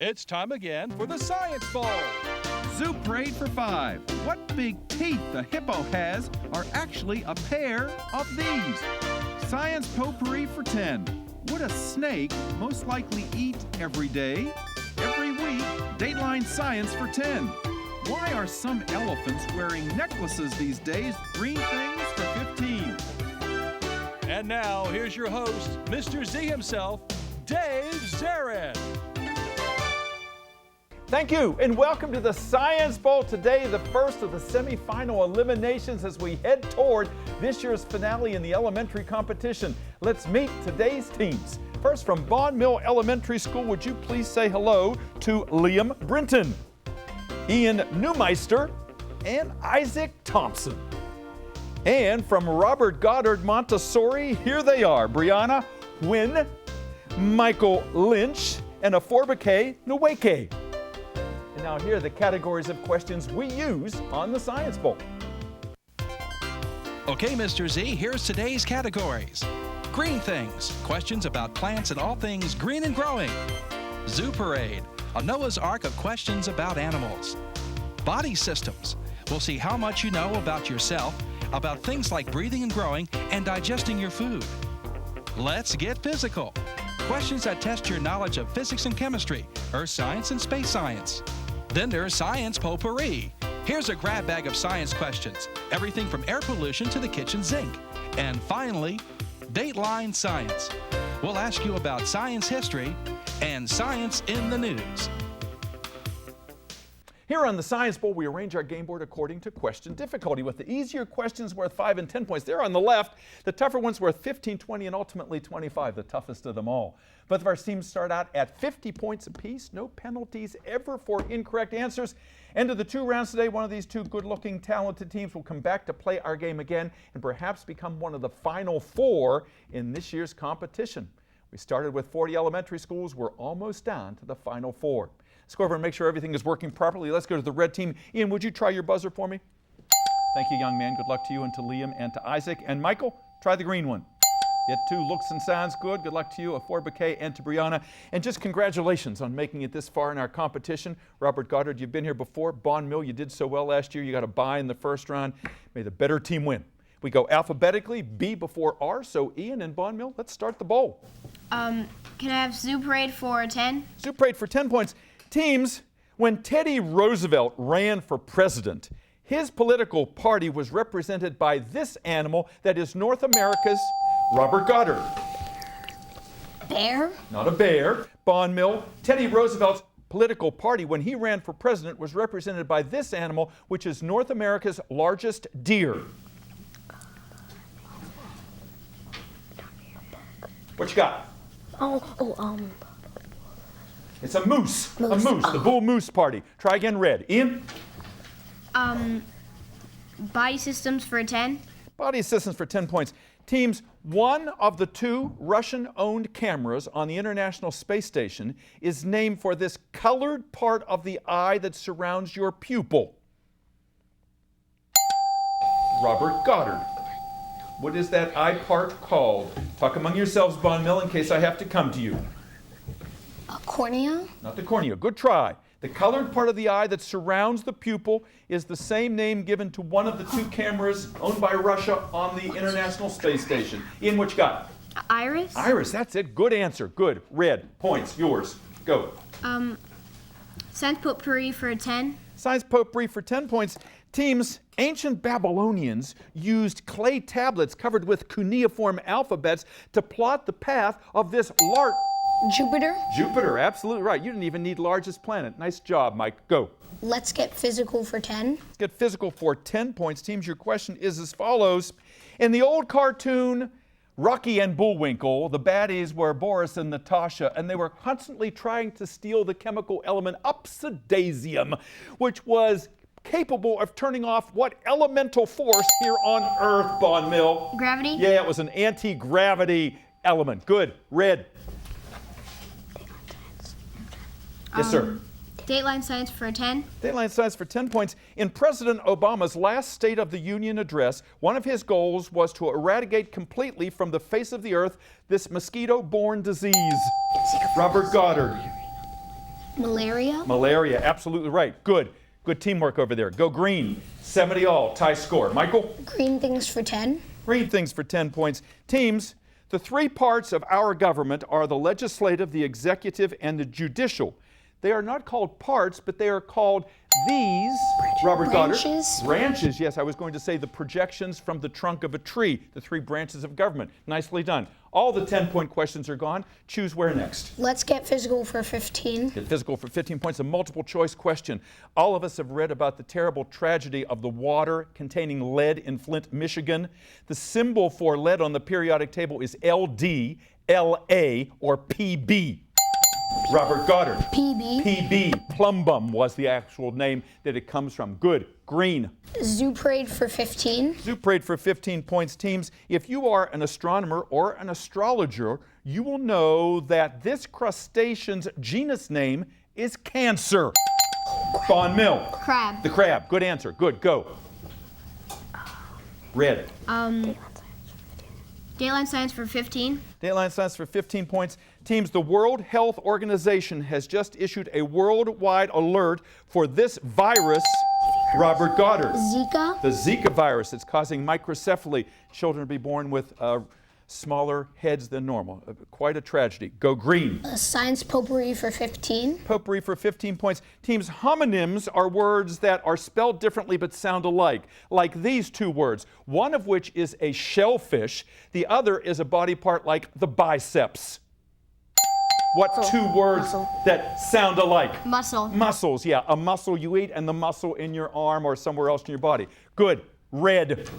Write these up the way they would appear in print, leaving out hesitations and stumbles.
It's time again for the Science Bowl. Zoo Parade for 5. What big teeth the hippo has are actually a pair of these. Science Potpourri for 10. Would a snake most likely eat every day? Every week, Dateline Science for 10. Why are some elephants wearing necklaces these days? Green things for 15. And now, here's your host, Mr. Z himself, Dave Zarin. Thank you, and welcome to the Science Bowl. Today, the first of the semifinal eliminations as we head toward this year's finale in the elementary competition. Let's meet today's teams. First, from Bond Mill Elementary School, would you please say hello to Liam Brinton, Ian Neumeister, and Isaac Thompson. And from Robert Goddard Montessori, here they are, Brianna Wynn, Michael Lynch, and Aforbeke Nweke. And now here are the categories of questions we use on the Science Bowl. Okay, Mr. Z, here's today's categories. Green things, questions about plants and all things green and growing. Zoo Parade, a Noah's Ark of questions about animals. Body systems, we'll see how much you know about yourself, about things like breathing and growing and digesting your food. Let's get physical. Questions that test your knowledge of physics and chemistry, earth science and space science. Then there's Science Potpourri. Here's a grab bag of science questions, everything from air pollution to the kitchen sink. And finally, Dateline Science. We'll ask you about science history and science in the news. Here on the Science Bowl, we arrange our game board according to question difficulty, with the easier questions worth 5 and 10 points. They're on the left. The tougher ones worth 15, 20, and ultimately 25, the toughest of them all. Both of our teams start out at 50 points apiece. No penalties ever for incorrect answers. End of the 2 rounds today, one of these 2 good-looking, talented teams will come back to play our game again and perhaps become one of the final 4 in this year's competition. We started with 40 elementary schools. We're almost down to the final 4. Let's go over and make sure everything is working properly. Let's go to the red team. Ian, would you try your buzzer for me? Thank you, young man. Good luck to you and to Liam and to Isaac. And Michael, try the green one. It too looks and sounds good. Good luck to you, Aforbeke, and to Brianna. And just congratulations on making it this far in our competition. Robert Goddard, you've been here before. Bond Mill, you did so well last year. You got a bye in the first round. May the better team win. We go alphabetically, B before R. So Ian and Bond Mill, let's start the bowl. Can I have Zoo Parade for 10? Zoo Parade for 10 points. Teams, when Teddy Roosevelt ran for president, his political party was represented by this animal that is North America's Robert Goddard. Bear? Not a bear. Bond Mill. Teddy Roosevelt's political party, when he ran for president, was represented by this animal, which is North America's largest deer. What you got? It's a moose. A moose. The bull moose party. Try again, red. Ian? Body systems for 10? Body systems for 10 points. Teams, one of the 2 Russian-owned cameras on the International Space Station is named for this colored part of the eye that surrounds your pupil. Robert Goddard. What is that eye part called? Talk among yourselves, Bond Mill, in case I have to come to you. A cornea? Not the cornea. Good try. The colored part of the eye that surrounds the pupil is the same name given to one of the 2 cameras owned by Russia on the International Space Station. Ian, what you got? Iris? Iris, that's it. Good answer. Good. Red. Points. Yours. Go. Science Potpourri for 10? Science Potpourri for 10 points. Teams, ancient Babylonians used clay tablets covered with cuneiform alphabets to plot the path of this large... Jupiter? Jupiter, absolutely right. You didn't even need largest planet. Nice job, Mike. Go. Let's get physical for 10. Let's get physical for 10 points. Teams, your question is as follows. In the old cartoon, Rocky and Bullwinkle, the baddies were Boris and Natasha, and they were constantly trying to steal the chemical element upsidasium, which was capable of turning off what elemental force here on Earth, Bond Mill? Gravity? Yeah, it was an anti-gravity element. Good. Red. Yes, sir. Dateline Science for 10? Dateline Science for 10 points. In President Obama's last State of the Union address, one of his goals was to eradicate completely from the face of the earth this mosquito-borne disease. Robert Goddard. Malaria. Malaria, absolutely right. Good. Good teamwork over there. Go green. 70 all, tie score. Michael? Green things for 10. Green things for 10 points. Teams, the three parts of our government are the legislative, the executive, and the judicial. They are not called parts, but they are called these, Robert Goddard. Branches. Branches, yes, I was going to say the projections from the trunk of a tree, the three branches of government. Nicely done. All the 10-point questions are gone. Choose where next. Let's get physical for 15. Get physical for 15 points, a multiple choice question. All of us have read about the terrible tragedy of the water containing lead in Flint, Michigan. The symbol for lead on the periodic table is LD, LA, or PB. Robert Goddard. PB. PB. Plumbum was the actual name that it comes from. Good. Green. Zoo parade for 15. Zoo parade for 15 points. Teams, if you are an astronomer or an astrologer, you will know that this crustacean's genus name is Cancer. Bon Mill. Crab. The crab. Good answer. Good. Go. Red. Dateline science for 15. Dateline science for 15 points. Teams, the World Health Organization has just issued a worldwide alert for this virus, Robert Goddard. Zika. The Zika virus. It's causing microcephaly. Children will be born with smaller heads than normal. Quite a tragedy. Go green. Science potpourri for 15. Potpourri for 15 points. Teams, homonyms are words that are spelled differently but sound alike, like these two words, one of which is a shellfish, the other is a body part like the biceps. What two words that sound alike? Muscle. Muscles, yeah. A muscle you eat and the muscle in your arm or somewhere else in your body. Good. Red.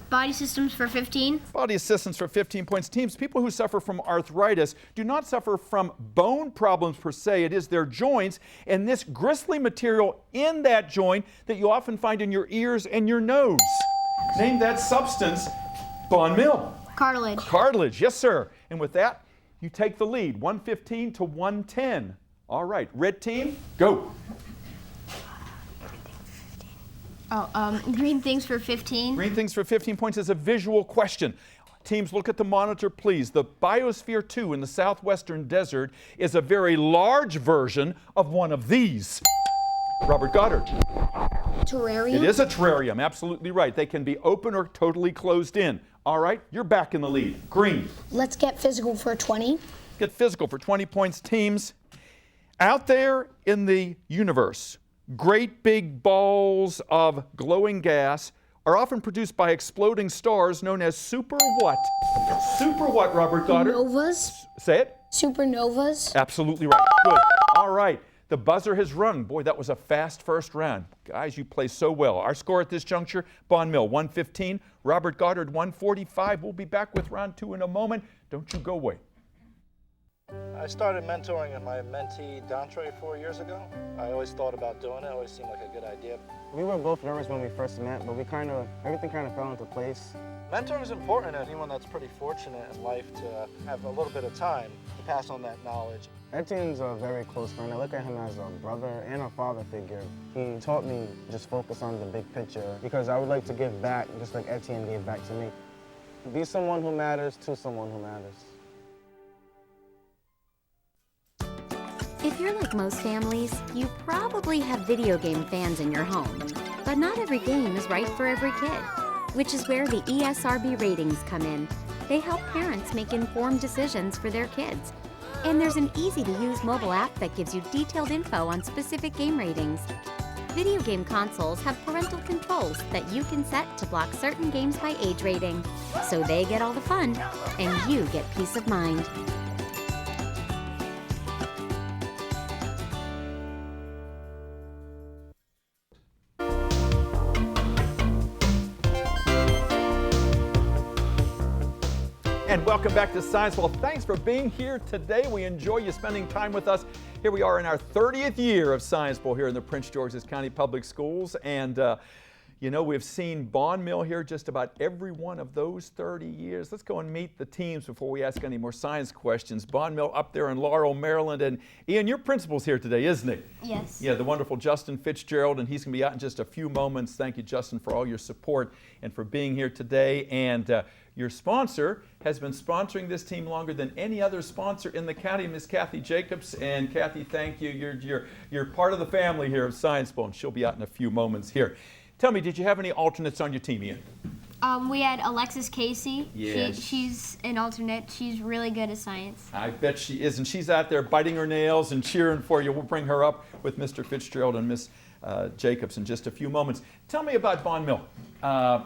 Body systems for 15. Body assistance for 15 points. Teams, people who suffer from arthritis do not suffer from bone problems per se. It is their joints and this gristly material in that joint that you often find in your ears and your nose. Name that substance. Bon Mill. Cartilage. Cartilage, yes, sir. And with that, you take the lead, 115 to 110. All right, red team, go. Green things for 15. Green things for 15 points is a visual question. Teams, look at the monitor, please. The Biosphere 2 in the southwestern desert is a very large version of one of these. Robert Goddard. Terrarium. It is a terrarium, absolutely right. They can be open or totally closed in. All right, you're back in the lead. Green. Let's get physical for 20. Get physical for 20 points. Teams, out there in the universe, great big balls of glowing gas are often produced by exploding stars known as super what? Super what, Robert Goddard? Novas. Say it. Supernovas. Absolutely right. Good. All right. The buzzer has rung. Boy, that was a fast first round. Guys, you play so well. Our score at this juncture, Bon Mill 115, Robert Goddard 145. We'll be back with round two in a moment. Don't you go away. I started mentoring my mentee, Dantre, 4 years ago. I always thought about doing it. It always seemed like a good idea. We were both nervous when we first met, but everything kind of fell into place. Mentoring is important to anyone that's pretty fortunate in life to have a little bit of time to pass on that knowledge. Etienne's a very close friend. I look at him as a brother and a father figure. He taught me just focus on the big picture because I would like to give back just like Etienne gave back to me. Be someone who matters to someone who matters. If you're like most families, you probably have video game fans in your home. But not every game is right for every kid, which is where the ESRB ratings come in. They help parents make informed decisions for their kids. And there's an easy-to-use mobile app that gives you detailed info on specific game ratings. Video game consoles have parental controls that you can set to block certain games by age rating, so they get all the fun, and you get peace of mind. And welcome back to Science. Well, thanks for being here today. We enjoy you spending time with us. Here we are in our 30th year of Science Bowl here in the Prince George's County Public Schools. And You know, we've seen Bond Mill here just about every one of those 30 years. Let's go and meet the teams before we ask any more science questions. Bond Mill up there in Laurel, Maryland. And Ian, your principal's here today, isn't he? Yes. Yeah, the wonderful Justin Fitzgerald, and he's going to be out in just a few moments. Thank you, Justin, for all your support and for being here today. And your sponsor has been sponsoring this team longer than any other sponsor in the county, Miss Kathy Jacobs. And Kathy, thank you. You're part of the family here of Science Bowl, and she'll be out in a few moments here. Tell me, did you have any alternates on your team, Ian? We had Alexis Casey. Yes. She's an alternate. She's really good at science. I bet she is, and she's out there biting her nails and cheering for you. We'll bring her up with Mr. Fitzgerald and Miss Jacobs in just a few moments. Tell me about Bond Mill.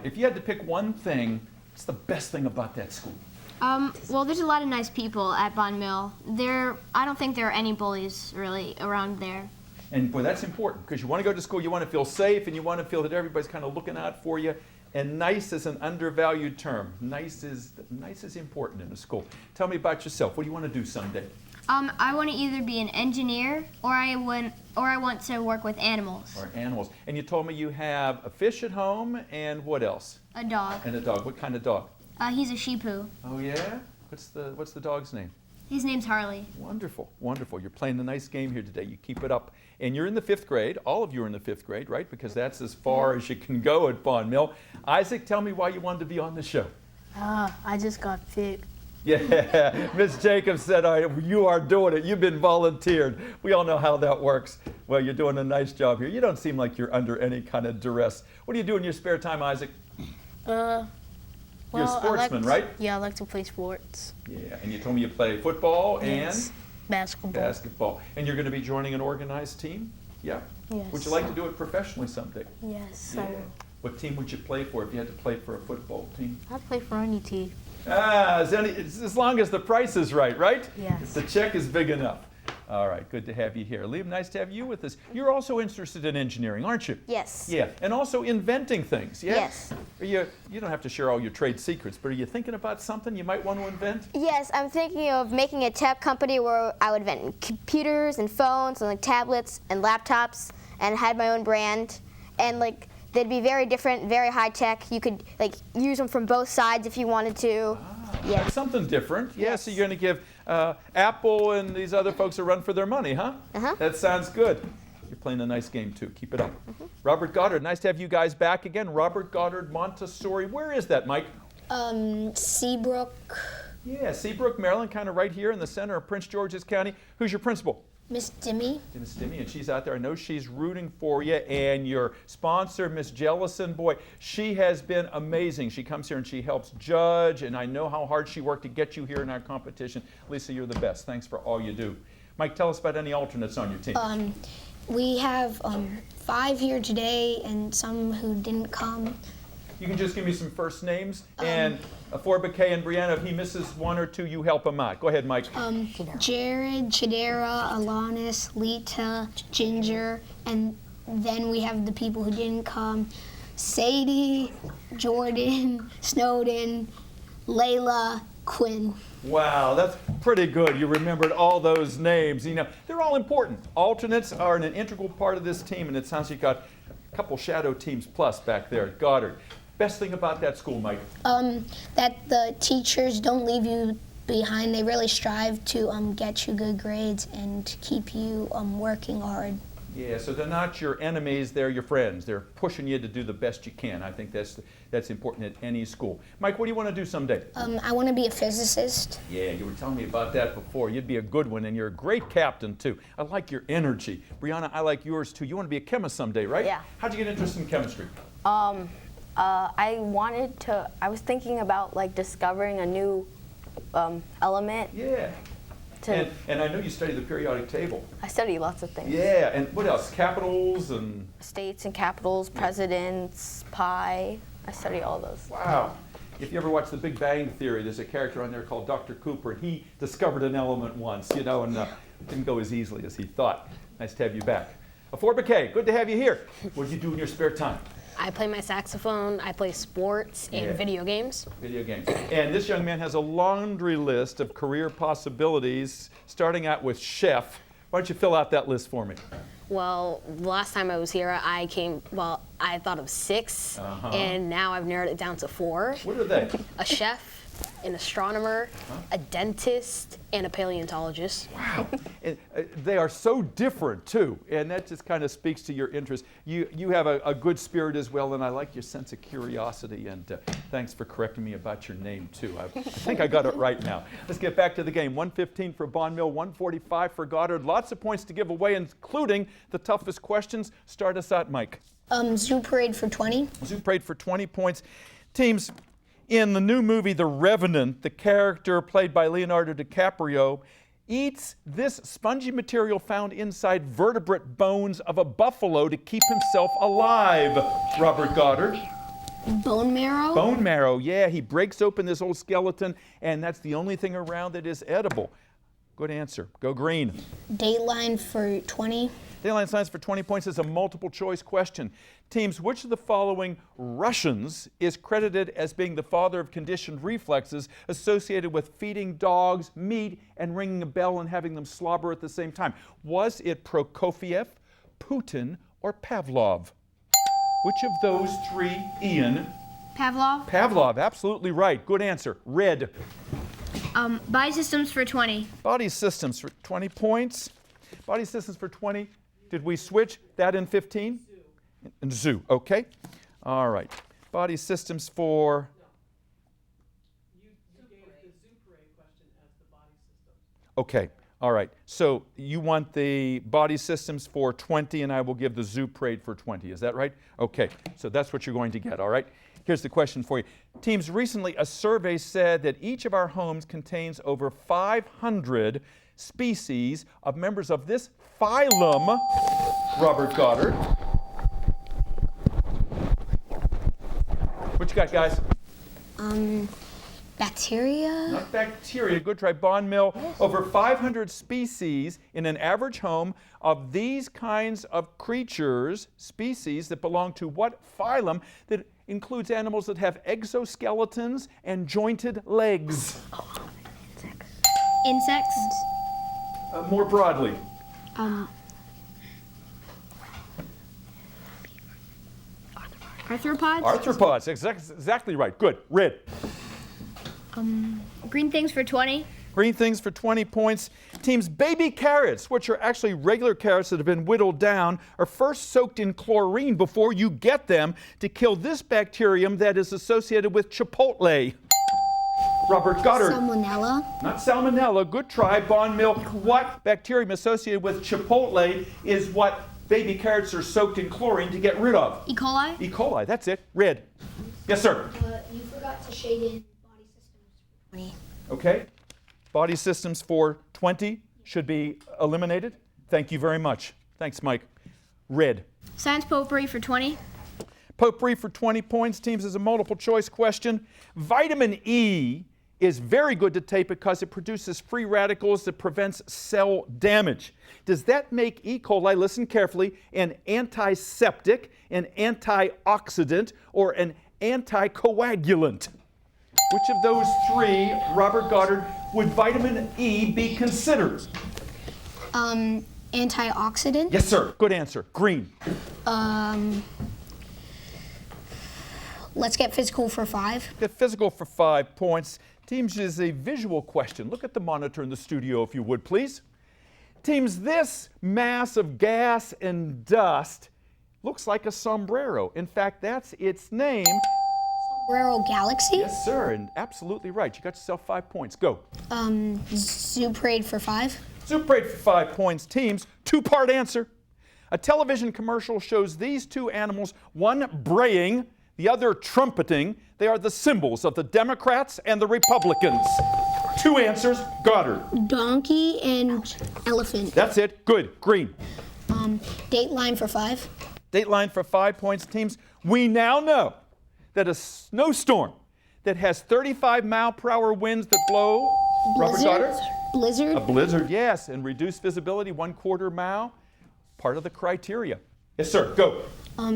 If you had to pick one thing, what's the best thing about that school? Well, there's a lot of nice people at Bond Mill. I don't think there are any bullies really around there. And boy, that's important, because you want to go to school, you want to feel safe, and you want to feel that everybody's kind of looking out for you. And nice is an undervalued term. Nice is important in a school. Tell me about yourself. What do you want to do someday? I want to either be an engineer or I want to work with animals. Or animals. And you told me you have a fish at home, and what else? A dog. And a dog. What kind of dog? He's a Shih-Poo. Oh yeah? What's the dog's name? His name's Harley. Wonderful, wonderful. You're playing a nice game here today. You keep it up. And you're in the 5th grade. All of you are in the 5th grade, right? Because that's as far as you can go at Bond Mill. Isaac, tell me why you wanted to be on the show. I just got picked. Yeah, Miss Jacobs said, all right, you are doing it. You've been volunteered. We all know how that works. Well, you're doing a nice job here. You don't seem like you're under any kind of duress. What do you do in your spare time, Isaac? You're a sportsman, right? Yeah, I like to play sports. Yeah, and you told me you play football and Basketball. And you're going to be joining an organized team? Yeah? Yes. Would you like to do it professionally someday? Yes, Yeah. What team would you play for if you had to play for a football team? I'd play for any team. As long as the price is right, right? Yes. If the check is big enough. All right, good to have you here. Liam, nice to have you with us. You're also interested in engineering, aren't you? Yes. Yeah, and also inventing things, yeah? Yes. You don't have to share all your trade secrets, but are you thinking about something you might want to invent? Yes, I'm thinking of making a tech company where I would invent computers and phones and like tablets and laptops and had my own brand. And like they'd be very different, very high tech. You could like use them from both sides if you wanted to. Yeah. That's something different. Yeah, so you're going to give Apple and these other folks a run for their money, huh? Uh-huh. That sounds good. You're playing a nice game, too. Keep it up. Robert Goddard, nice to have you guys back again. Robert Goddard Montessori. Where is that, Mike? Seabrook. Yeah, Seabrook, Maryland, kind of right here in the center of Prince George's County. Who's your principal? Miss Dimmy. Miss Dimmy, and she's out there. I know she's rooting for you. And your sponsor, Miss Jellison, boy, she has been amazing. She comes here and she helps judge, and I know how hard she worked to get you here in our competition. Lisa, you're the best. Thanks for all you do. Mike, tell us about any alternates on your team. We have 5 here today and some who didn't come. You can just give me some first names. And for Bakay and Brianna, if he misses one or two, you help him out. Go ahead, Mike. Jared, Chidera, Alanis, Lita, Ginger, and then we have the people who didn't come. Sadie, Jordan, Snowden, Layla, Quinn. Wow, that's pretty good. You remembered all those names. You know, they're all important. Alternates are an integral part of this team, and it sounds like you got a couple shadow teams plus back there at Goddard. Best thing about that school, Mike? That the teachers don't leave you behind. They really strive to get you good grades and keep you working hard. Yeah, so they're not your enemies, they're your friends. They're pushing you to do the best you can. I think that's important at any school. Mike, what do you want to do someday? I want to be a physicist. Yeah, you were telling me about that before. You'd be a good one, and you're a great captain, too. I like your energy. Brianna, I like yours, too. You want to be a chemist someday, right? Yeah. How'd you get interested in chemistry? I was thinking about like discovering a new element. Yeah. And I know you study the periodic table. I study lots of things. Yeah, and what else? Capitals and... States and capitals, presidents, pi. I study all those. Wow. If you ever watch The Big Bang Theory, there's a character on there called Dr. Cooper, and he discovered an element once, you know, and it didn't go as easily as he thought. Nice to have you back. Fort McKay, good to have you here. What do you do in your spare time? I play my saxophone, I play sports and video games. Video games. And this young man has a laundry list of career possibilities, starting out with chef. Why don't you fill out that list for me? Well, the last time I was here, I thought of 6, and now I've narrowed it down to 4. What are they? A chef, an astronomer, a dentist, and a paleontologist. Wow. And, they are so different, too, and that just kind of speaks to your interest. You have a good spirit as well, and I like your sense of curiosity, and thanks for correcting me about your name, too. I think I got it right now. Let's get back to the game. 115 for Bond Mill, 145 for Goddard. Lots of points to give away, including the toughest questions. Start us out, Mike. Zoo Parade for 20. Zoo Parade for 20 points. Teams, in the new movie, The Revenant, the character played by Leonardo DiCaprio eats this spongy material found inside vertebrate bones of a buffalo to keep himself alive. Robert Goddard. Bone marrow? Bone marrow, yeah. He breaks open this old skeleton, and that's the only thing around that is edible. Good answer. Go green. Dateline for 20. Dateline Science for 20 points is a multiple choice question. Teams, which of the following Russians is credited as being the father of conditioned reflexes associated with feeding dogs meat and ringing a bell and having them slobber at the same time? Was it Prokofiev, Putin, or Pavlov? Which of those 3, Ian? Pavlov. Pavlov, absolutely right. Good answer. Red. Body systems for 20. Body systems for 20 points. Body systems for 20. Did we switch that in 15? And zoo, okay. All right. Body systems for... You gave the Zoo Parade question as the body systems. Okay, all right. So you want the body systems for 20, and I will give the Zoo Parade for 20. Is that right? Okay, so that's what you're going to get, all right? Here's the question for you. Teams, recently a survey said that each of our homes contains over 500 species of members of this phylum. Robert Goddard. What you got, guys? Bacteria? Not bacteria. Good try. Bond Mill. Over 500 species in an average home of these kinds of creatures, species that belong to what phylum that includes animals that have exoskeletons and jointed legs? Insects. More broadly. Arthropods. Arthropods. Exactly right. Good. Red. Green things for 20. Green things for 20 points. Teams, baby carrots, which are actually regular carrots that have been whittled down, are first soaked in chlorine before you get them to kill this bacterium that is associated with Chipotle. Robert Goddard. Salmonella. Not salmonella. Good try. Bond Mill. What bacterium associated with Chipotle is what baby carrots are soaked in chlorine to get rid of? E. coli. E. coli. That's it. Red. Yes, sir. You forgot to shade in body systems for 20. Okay. Body systems for 20 should be eliminated. Thank you very much. Thanks, Mike. Red. Science potpourri for 20. Potpourri for 20 points. Teams is a multiple choice question. Vitamin E is very good to take because it produces free radicals that prevents cell damage. Does that make E. coli, listen carefully, an antiseptic, an antioxidant, or an anticoagulant? Which of those 3, Robert Goddard, would vitamin E be considered? Antioxidant? Yes, sir. Good answer. Green. Let's get physical for 5. Get physical for 5 points. Teams is a visual question. Look at the monitor in the studio, if you would, please. Teams, this mass of gas and dust looks like a sombrero. In fact, that's its name. Sombrero Galaxy? Yes, sir, and absolutely right. You got yourself 5 points. Go. Zoo Parade for 5. Zoo Parade for 5 points. Teams, 2-part answer. A television commercial shows these 2 animals, one braying, the other trumpeting. They are the symbols of the Democrats and the Republicans. 2 answers. Goddard. Donkey and elephant. That's it. Good. Green. Dateline for 5. Dateline for 5 points. Teams, we now know that a snowstorm that has 35-mile-per-hour winds that blow. Robert Goddard? Blizzard. A blizzard, yes, and reduced visibility, 1/4 mile. Part of the criteria. Yes, sir. Go.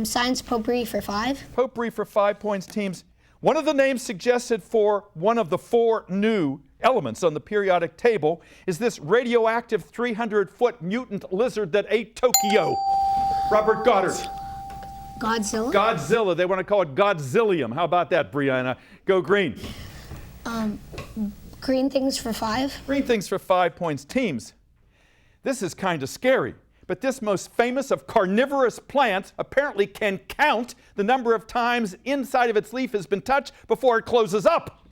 Science potpourri for 5. Potpourri for 5 points. Teams, one of the names suggested for one of the 4 new elements on the periodic table is this radioactive 300-foot mutant lizard that ate Tokyo? Robert Goddard. Godzilla? Godzilla. They want to call it Godzillium. How about that, Brianna? Go green. Green things for 5. Green things for 5 points. Teams, this is kind of scary, but this most famous of carnivorous plants apparently can count the number of times inside of its leaf has been touched before it closes up.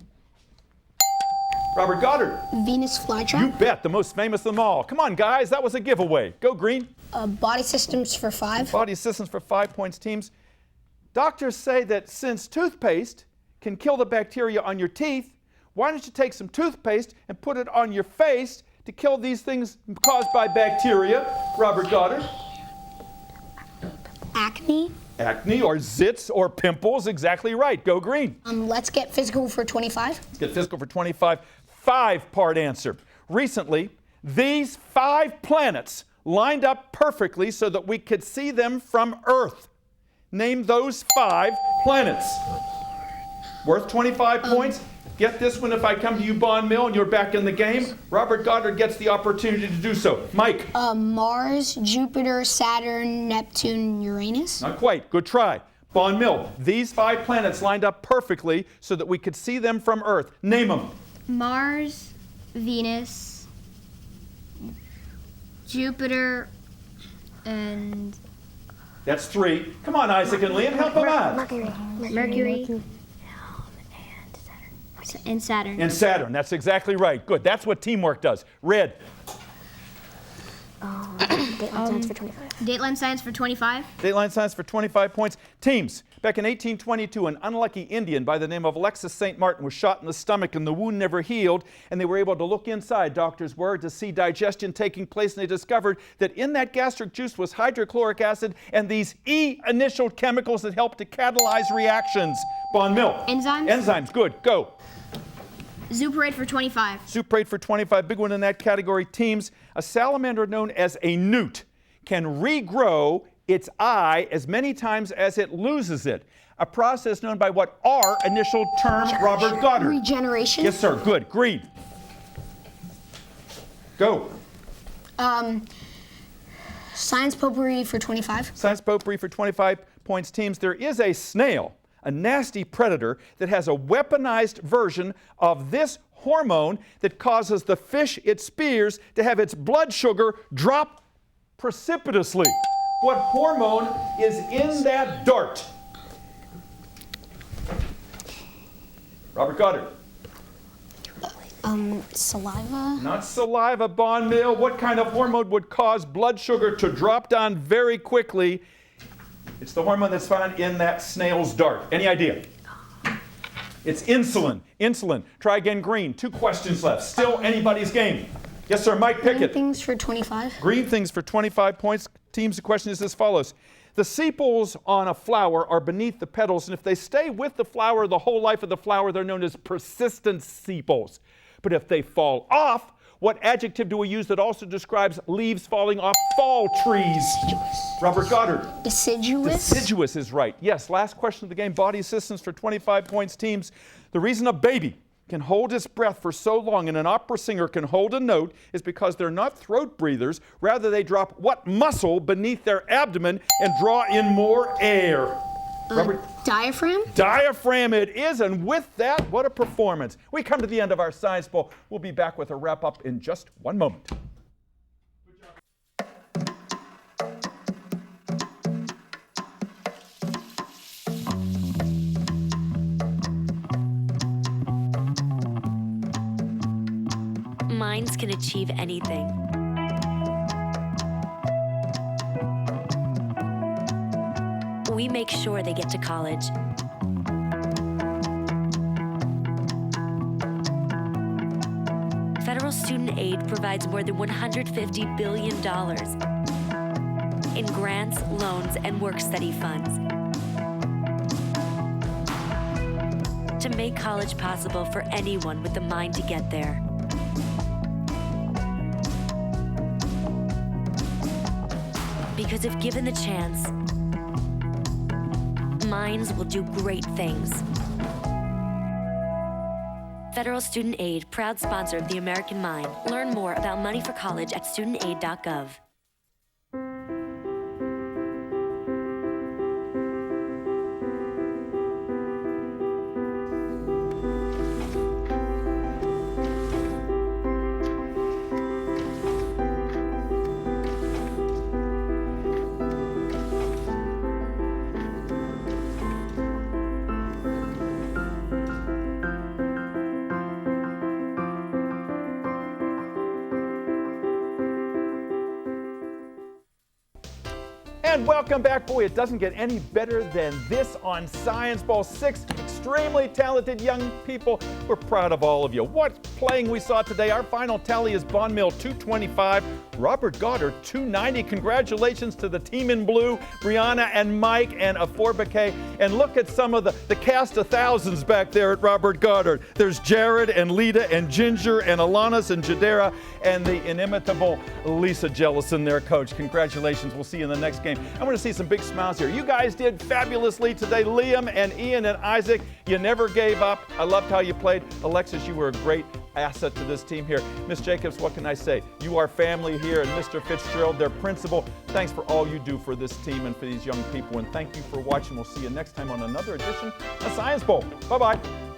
Robert Goddard. Venus flytrap? You bet, the most famous of them all. Come on, guys, that was a giveaway. Go green. Body systems for 5. Body systems for 5 points. Teams, doctors say that since toothpaste can kill the bacteria on your teeth, why don't you take some toothpaste and put it on your face to kill these things caused by bacteria? Robert Goddard. Acne? Acne or zits or pimples, exactly right. Go green. Let's get physical for 25. Let's get physical for 25. 5-part answer. Recently, these 5 planets lined up perfectly so that we could see them from Earth. Name those 5 planets. Worth 25 points. Get this one if I come to you, Bond Mill, and you're back in the game. Robert Goddard gets the opportunity to do so. Mike. Mars, Jupiter, Saturn, Neptune, Uranus. Not quite. Good try. Bond Mill. These 5 planets lined up perfectly so that we could see them from Earth. Name them. Mars, Venus, Jupiter, and... That's 3. Come on, Isaac and Liam, help them out. Mercury. And Saturn. And Saturn, that's exactly right. Good, that's what teamwork does. Red. Dateline science for 25. Dateline science for 25. Dateline science for 25 points. Teams, back in 1822, an unlucky Indian by the name of Alexis St. Martin was shot in the stomach and the wound never healed, and they were able to look inside, doctors were, to see digestion taking place, and they discovered that in that gastric juice was hydrochloric acid and these E-initial chemicals that help to catalyze reactions. Bond Mill. Enzymes. Enzymes, good, go. Zoo parade for 25. Zoo parade for 25, big one in that category. Teams, a salamander known as a newt can regrow its eye as many times as it loses it. A process known by what R initial term, Robert Goddard? Regeneration. Yes, sir. Good. Green. Go. Science potpourri for 25. Science potpourri for 25 points. Teams, there is a snail, a nasty predator that has a weaponized version of this hormone that causes the fish it spears to have its blood sugar drop precipitously. What hormone is in that dart? Robert Goddard. Saliva? Not saliva, Bond Mill. What kind of hormone would cause blood sugar to drop down very quickly? It's the hormone that's found in that snail's dart. Any idea? It's insulin. Insulin. Try again, green. 2 questions left. Still anybody's game. Yes, sir. Mike Pickett. Green things for 25. Green things for 25 points. Teams, the question is as follows. The sepals on a flower are beneath the petals, and if they stay with the flower the whole life of the flower, they're known as persistent sepals. But if they fall off, what adjective do we use that also describes leaves falling off fall trees? Robert Goddard. Deciduous? Deciduous is right. Yes, last question of the game, body systems for 25 points. Teams, the reason a baby can hold its breath for so long and an opera singer can hold a note is because they're not throat breathers. Rather, they drop what muscle beneath their abdomen and draw in more air? Robert? Diaphragm? Diaphragm it is, and with that, what a performance. We come to the end of our Science Bowl. We'll be back with a wrap-up in just one moment. Minds can achieve anything. We make sure they get to college. Federal student aid provides more than $150 billion in grants, loans, and work-study funds to make college possible for anyone with the mind to get there. Because if given the chance, minds will do great things. Federal Student Aid, proud sponsor of the American Mind. Learn more about money for college at studentaid.gov. And welcome back. Boy, it doesn't get any better than this on Science Bowl. 6 extremely talented young people. We're proud of all of you. What playing we saw today. Our final tally is Bond Mill 225, Robert Goddard 290. Congratulations to the team in blue, Brianna and Mike and Aforbeke. And look at some of the cast of thousands back there at Robert Goddard. There's Jared and Lita and Ginger and Alanis and Jadera and the inimitable Lisa Jellison, their coach. Congratulations. We'll see you in the next game. I want to see some big smiles here. You guys did fabulously today. Liam and Ian and Isaac, you never gave up. I loved how you played. Alexis, you were a great asset to this team here. Miss Jacobs, what can I say? You are family here, and Mr. Fitzgerald, their principal. Thanks for all you do for this team and for these young people, and thank you for watching. We'll see you next time on another edition of Science Bowl. Bye-bye.